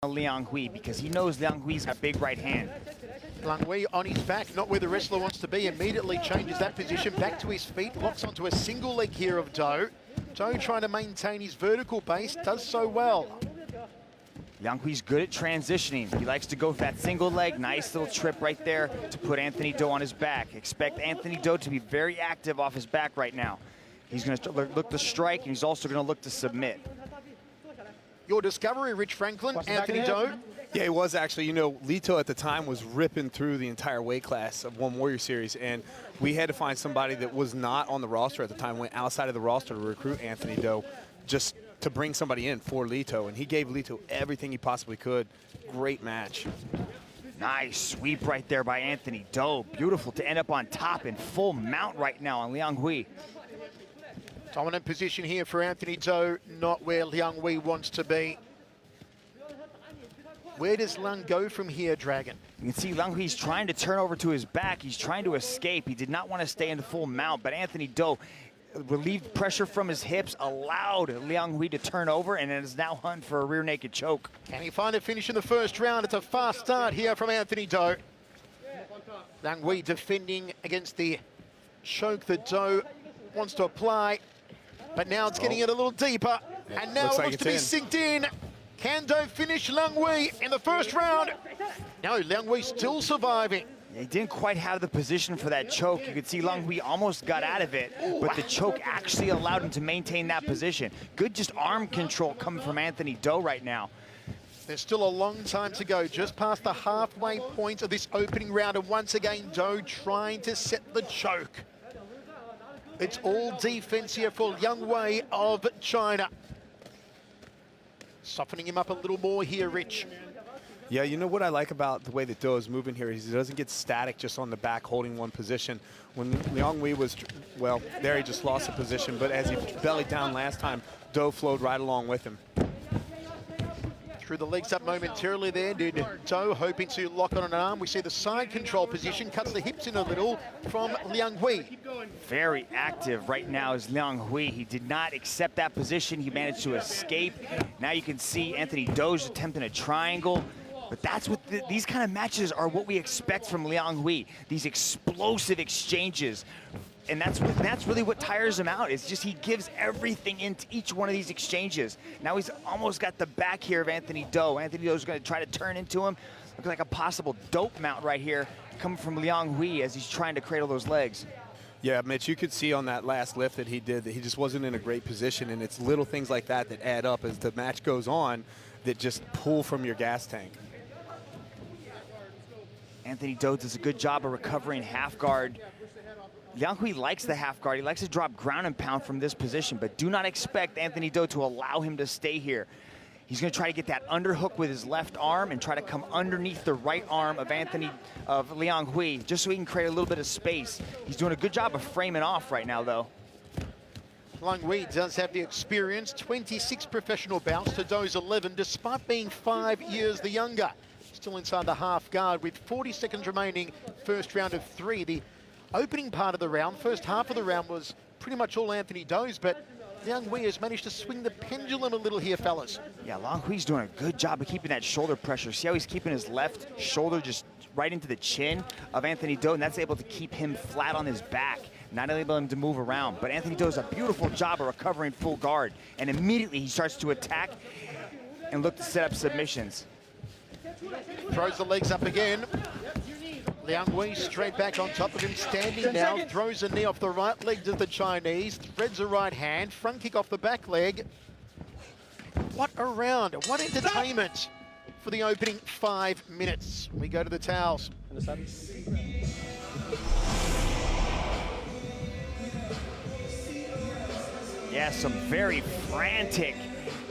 Liang because he knows Liang Hui's got a big right hand. Liang on his back, not where the wrestler wants to be, immediately changes that position back to his feet, locks onto a single leg here of Do. Do trying to maintain his vertical base, does so well. Liang Hui's good at transitioning. He likes to go for that single leg, nice little trip right there to put Anthony Do on his back. Expect Anthony Do to be very active off his back right now. He's going to look to strike, and he's also going to look to submit. Your discovery, Rich Franklin, Anthony Do. Yeah, he was actually. You know, Lito at the time was ripping through the entire weight class of One Warrior Series, and we had to find somebody that was not on the roster at the time, went outside of the roster to recruit Anthony Do, just to bring somebody in for Lito, and he gave Lito everything he possibly could. Great match. Nice sweep right there by Anthony Do. Beautiful to end up on top in full mount right now on Liang Hui. Dominant position here for Anthony Do, not where Liang Hui wants to be. Where does Liang go from here, Dragon? You can see Liang Hui's trying to turn over to his back. He's trying to escape. He did not want to stay in the full mount, but Anthony Do relieved pressure from his hips, allowed Liang Hui to turn over, and it is now hunt for a rear naked choke. Can he find a finish in the first round? It's a fast start here from Anthony Do. Liang Hui defending against the choke that Do wants to apply, but now it's getting it a little deeper, and now it looks to be synced in. Can Do finish Liang Hui in the first round? No, Liang Hui still surviving. He didn't quite have the position for that choke. You could see Liang Hui almost got out of it, but the choke actually allowed him to maintain that position. Good just arm control coming from Anthony Do right now. There's still a long time to go, just past the halfway point of this opening round, and once again, Do trying to set the choke. It's all defense here for Liang Hui of China. Softening him up a little more here, Rich. Yeah, you know what I like about the way that Do is moving here is he doesn't get static just on the back holding one position. When Liang Hui was, well, there he just lost a position, but as he bellied down last time, Do flowed right along with him. Threw the legs up momentarily there, did Do, hoping to lock on an arm. We see the side control position, cuts the hips in a little from Liang Hui. Very active right now is Liang Hui. He did not accept that position. He managed to escape. Now you can see Anthony Do's attempting a triangle. But that's what these kind of matches are, what we expect from Liang Hui. These explosive exchanges. And that's really what tires him out. It's just he gives everything into each one of these exchanges. Now he's almost got the back here of Anthony Do. Anthony Do's going to try to turn into him. Looks like a possible dope mount right here coming from Liang Hui as he's trying to cradle those legs. Yeah, Mitch, you could see on that last lift that he did that he just wasn't in a great position, and it's little things like that that add up as the match goes on that just pull from your gas tank. Anthony Do does a good job of recovering half guard. Liang Hui likes the half guard. He likes to drop ground and pound from this position, but do not expect Anthony Do to allow him to stay here. He's going to try to get that underhook with his left arm and try to come underneath the right arm of Liang Hui, just so he can create a little bit of space. He's doing a good job of framing off right now, though. Liang Hui does have the experience, 26 professional bouts to Do's 11, despite being 5 years the younger. Still inside the half guard with 40 seconds remaining, first round of 3. The opening part of the round, first half of the round, was pretty much all Anthony Do's, but Liang Hui has managed to swing the pendulum a little here, fellas. Yeah, Liang Hui's doing a good job of keeping that shoulder pressure. See how he's keeping his left shoulder just right into the chin of Anthony Do, and that's able to keep him flat on his back, not able him to move around. But Anthony Do does a beautiful job of recovering full guard, and immediately he starts to attack and look to set up submissions. Throws the legs up again. Liang Hui straight back on top of him, standing now, throws a knee off the right leg to the Chinese, threads a right hand, front kick off the back leg. What a round, what entertainment for the opening 5 minutes. We go to the towels. Yeah, some very frantic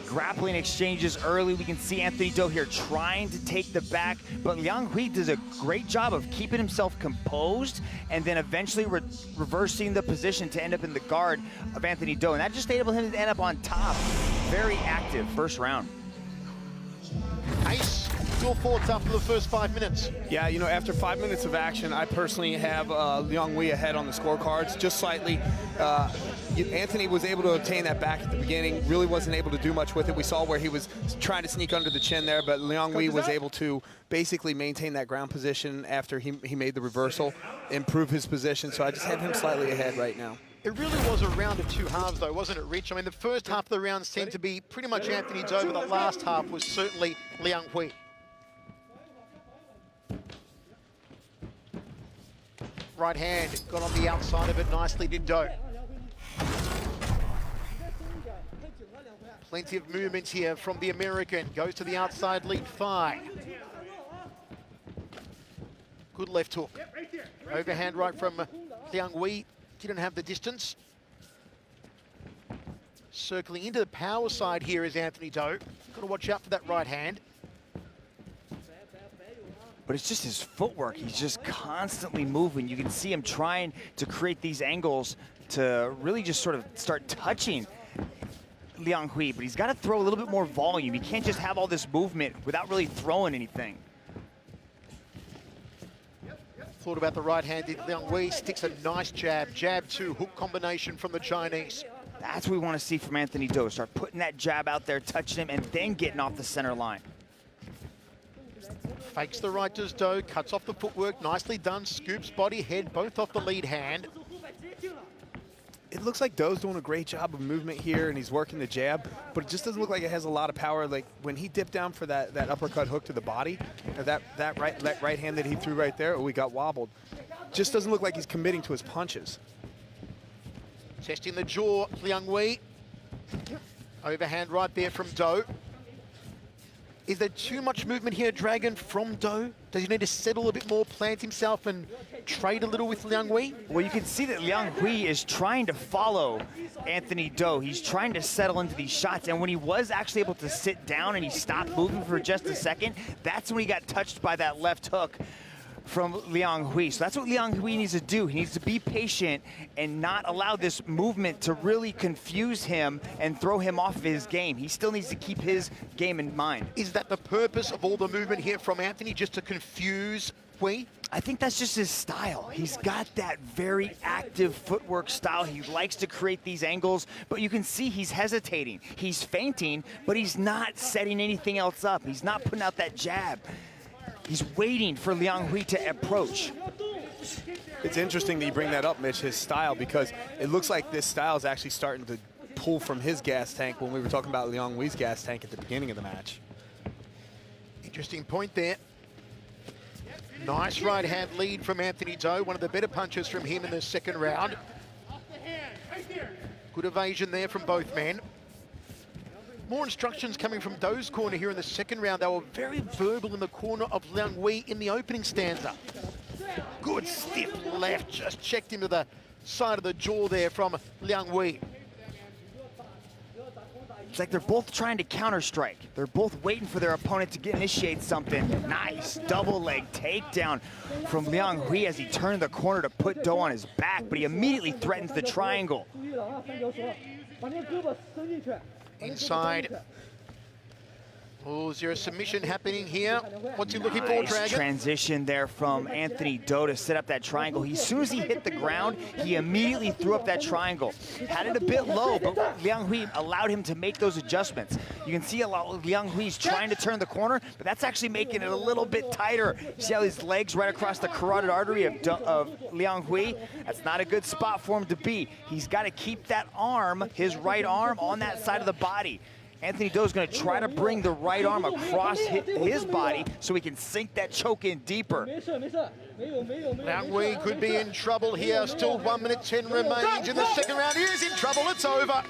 grappling exchanges early. We can see Anthony Do here trying to take the back, but Liang Hui does a great job of keeping himself composed and then eventually reversing the position to end up in the guard of Anthony Do, and that just enabled him to end up on top. Very active first round. Ace Your thoughts after the first 5 minutes? Yeah, you know, after 5 minutes of action, I personally have Liang ahead on the scorecards, just slightly. Anthony was able to obtain that back at the beginning, really wasn't able to do much with it. We saw where he was trying to sneak under the chin there, but Liang was able to basically maintain that ground position after he made the reversal, improve his position. So I just have him slightly ahead right now. It really was a round of two halves, though, wasn't it, Rich? I mean, the first half of the round seemed to be pretty much Anthony Do, but the last half was certainly Liang. Right hand, got on the outside of it nicely, did Do. Plenty of movement here from the American. Goes to the outside lead thigh. Good left hook. Overhand right from Liang. Didn't have the distance. Circling into the power side here is Anthony Do. Got to watch out for that right hand. But it's just his footwork. He's just constantly moving. You can see him trying to create these angles to really just sort of start touching Liang, but he's got to throw a little bit more volume. He can't just have all this movement without really throwing anything. Thought about the right hand. Liang sticks a nice jab. Jab two, hook combination from the Chinese. That's what we want to see from Anthony Do. Start putting that jab out there, touching him, and then getting off the center line. Fakes the right, does Do. Cuts off the footwork. Nicely done. Scoops body, head, both off the lead hand. It looks like Do's doing a great job of movement here, and he's working the jab, but it just doesn't look like it has a lot of power. Like when he dipped down for that uppercut hook to the body, that right hand that he threw right there, we got wobbled. Just doesn't look like he's committing to his punches. Testing the jaw, Liang. Overhand right there from Do. Is there too much movement here, Dragon, from Do? Does he need to settle a bit more, plant himself, and trade a little with Liang? Well, you can see that Liang is trying to follow Anthony Do. He's trying to settle into these shots, and when he was actually able to sit down and he stopped moving for just a second, that's when he got touched by that left hook from Liang. So that's what Liang needs to do. He needs to be patient and not allow this movement to really confuse him and throw him off of his game. He still needs to keep his game in mind. Is that the purpose of all the movement here from Anthony, just to confuse Hui? I think that's just his style. He's got that very active footwork style. He likes to create these angles, but you can see he's hesitating. He's feinting, but he's not setting anything else up. He's not putting out that jab. He's waiting for Liang to approach. It's interesting that you bring that up, Mitch, his style, because it looks like this style is actually starting to pull from his gas tank when we were talking about Liang gas tank at the beginning of the match. Interesting point there. Nice right hand lead from Anthony Do, one of the better punches from him in the second round. Good evasion there from both men. More instructions coming from Do's corner here in the second round. They were very verbal in the corner of Liang in the opening stanza. Good stiff left, just checked into the side of the jaw there from Liang. It's like they're both trying to counter-strike. They're both waiting for their opponent to initiate something. Nice double leg takedown from Liang as he turned the corner to put Do on his back, but he immediately threatens the triangle. Inside. Oh, is there a submission happening here? What's he looking for, Dragon? Transition there from Anthony Do to set up that triangle. As soon as he hit the ground, he immediately threw up that triangle. Had it a bit low, but Liang allowed him to make those adjustments. You can see a lot of Liang trying to turn the corner, but that's actually making it a little bit tighter. You see how his legs right across the carotid artery of Liang? That's not a good spot for him to be. He's got to keep that arm, his right arm, on that side of the body. Anthony Do is going to try to bring the right arm across his body so he can sink that choke in deeper. Liang could be in trouble here. Still 1 minute 10 remains in the second round. He is in trouble. It's over.